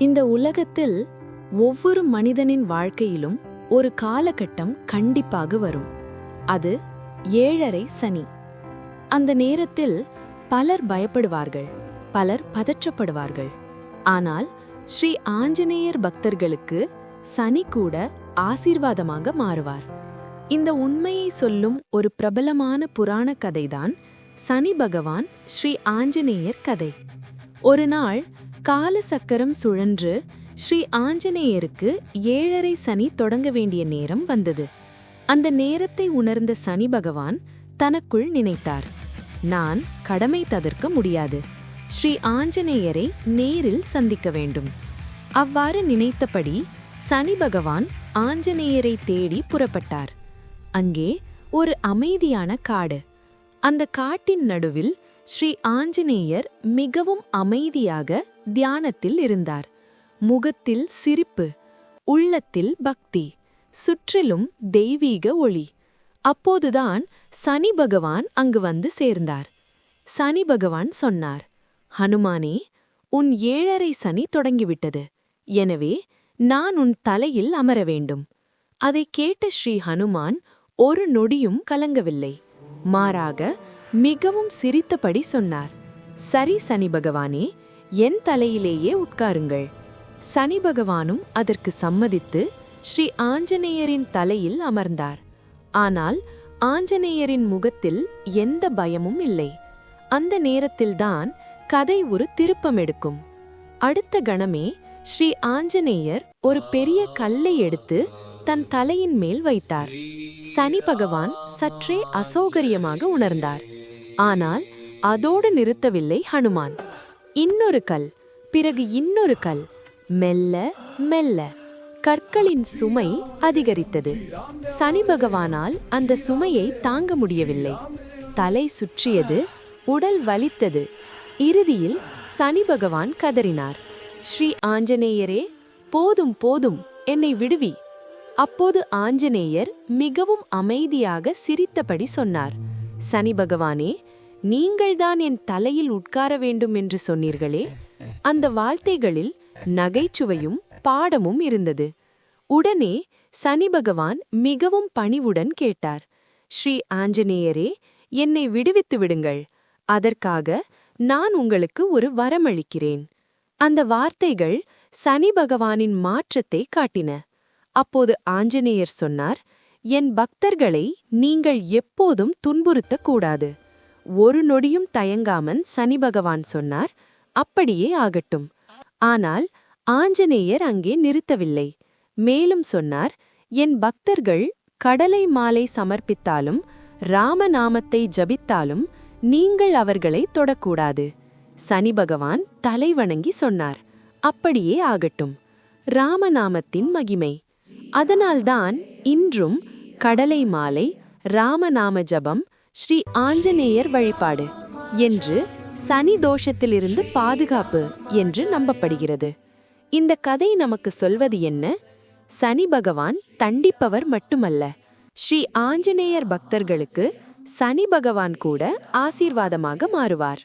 இந்த உலகத்தில் ஒவ்வொரு மனிதனின் வாழ்க்கையிலும் ஒரு காலகட்டம் கண்டிப்பாக வரும். அது 7:30 சனி. அந்த நேரத்தில் பலர் பயப்படுவார்கள், பலர் பதற்றப்படுவார்கள். ஆனால் ஸ்ரீ ஆஞ்சநேயர் பக்தர்களுக்கு சனி கூட ஆசீர்வாதமாக மாறுவார். இந்த உண்மையை சொல்லும் ஒரு பிரபலமான புராண கதைதான் சனி பகவான் ஸ்ரீ ஆஞ்சநேயர் கதை. ஒரு நாள் காலசக்கரம் சுழன்று ஸ்ரீ ஆஞ்சநேயருக்கு 7:30 சனி தொடங்க வேண்டிய நேரம் வந்தது. அந்த நேரத்தை உணர்ந்த சனி பகவான் தனக்குள் நினைத்தார், நான் கடமை தவிர்க்க முடியாது, ஸ்ரீ ஆஞ்சநேயரை நேரில் சந்திக்க வேண்டும். அவ்வாறு நினைத்தபடி சனி பகவான் ஆஞ்சநேயரை தேடி புறப்பட்டார். அங்கே ஒரு அமைதியான காடு. அந்த காட்டின் நடுவில் ஸ்ரீ ஆஞ்சநேயர் மிகவும் அமைதியாக தியானத்தில் இருந்தார். முகத்தில் சிரிப்பு, உள்ளத்தில் பக்தி, சுற்றிலும் தெய்வீக ஒளி. அப்போதுதான் சனி பகவான் அங்கு வந்து சேர்ந்தார். சனி பகவான் சொன்னார், ஹனுமானே, உன் 7:30 சனி தொடங்கிவிட்டது. எனவே நான் உன் தலையில் அமர வேண்டும். அதை கேட்ட ஸ்ரீ ஹனுமான் ஒரு நொடியும் கலங்கவில்லை. மாறாக மிகவும் சிரித்தபடி சொன்னார், சரி சனி பகவானே, என் தலையிலேயே உட்காருங்கள். சனி பகவானும் அதற்கு சம்மதித்து ஸ்ரீ ஆஞ்சநேயரின் தலையில் அமர்ந்தார். ஆனால் ஆஞ்சநேயரின் முகத்தில் எந்த பயமும் இல்லை. அந்த நேரத்தில்தான் கதை ஒரு திருப்பம் எடுக்கும். அடுத்த கணமே ஸ்ரீ ஆஞ்சநேயர் ஒரு பெரிய கல்லை எடுத்து தன் தலையின் மேல் வைத்தார். சனி பகவான் சற்றே அசௌகரியமாக உணர்ந்தார். ஆனால் அதோடு நிறுத்தவில்லை ஹனுமான். இன்னொரு கல், பிறகு இன்னொரு கல். மெல்ல மெல்ல கற்களின் சுமை அதிகரித்தது. சனி பகவானால் அந்த சுமையை தாங்க முடியவில்லை. தலை சுற்றியது, உடல் வலித்தது. இறுதியில் சனி பகவான் கதறினார், ஸ்ரீ ஆஞ்சநேயரே, போதும் போதும், என்னை விடுவி. அப்போது ஆஞ்சநேயர் மிகவும் அமைதியாக சிரித்தபடி சொன்னார், சனி பகவானே, நீங்கள்தான் என் தலையில் உட்கார வேண்டும் என்று சொன்னீர்களே. அந்த வார்த்தைகளில் நகைச்சுவையும் பாடமும் இருந்தது. உடனே சனி பகவான் மிகவும் பணிவுடன் கேட்டார், ஸ்ரீ ஆஞ்சநேயரே, என்னை விடுவித்து விடுங்கள். அதற்காக நான் உங்களுக்கு ஒரு வரமளிக்கிறேன். அந்த வார்த்தைகள் சனி பகவானின் மாற்றத்தை காட்டின. அப்போது ஆஞ்சநேயர் சொன்னார், என் பக்தர்களை நீங்கள் எப்போதும் துன்புறுத்தக்கூடாது. ஒரு நொடியும் தயங்காமன் சனி பகவான் சொன்னார், அப்படியே ஆகட்டும். ஆனால் ஆஞ்சநேயர் அங்கே நிறுத்தவில்லை. மேலும் சொன்னார், என் பக்தர்கள் கடலை மாலை சமர்ப்பித்தாலும் ராமநாமத்தை ஜபித்தாலும் நீங்கள் அவர்களை தொடக்கூடாது. சனி பகவான் தலை வணங்கி சொன்னார், அப்படியே ஆகட்டும். ராமநாமத்தின் மகிமை. அதனால்தான் இன்றும் கடலை மாலை, ராமநாம ஜபம், ஸ்ரீ ஆஞ்சநேயர் வழிபாடு என்று சனி தோஷத்திலிருந்து பாதுகாப்பு என்று நம்பப்படுகிறது. இந்த கதை நமக்கு சொல்வது என்ன? சனி பகவான் தண்டிப்பவர் மட்டுமல்ல, ஸ்ரீ ஆஞ்சநேயர் பக்தர்களுக்கு சனி பகவான் கூட ஆசீர்வாதமாக மாறுவார்.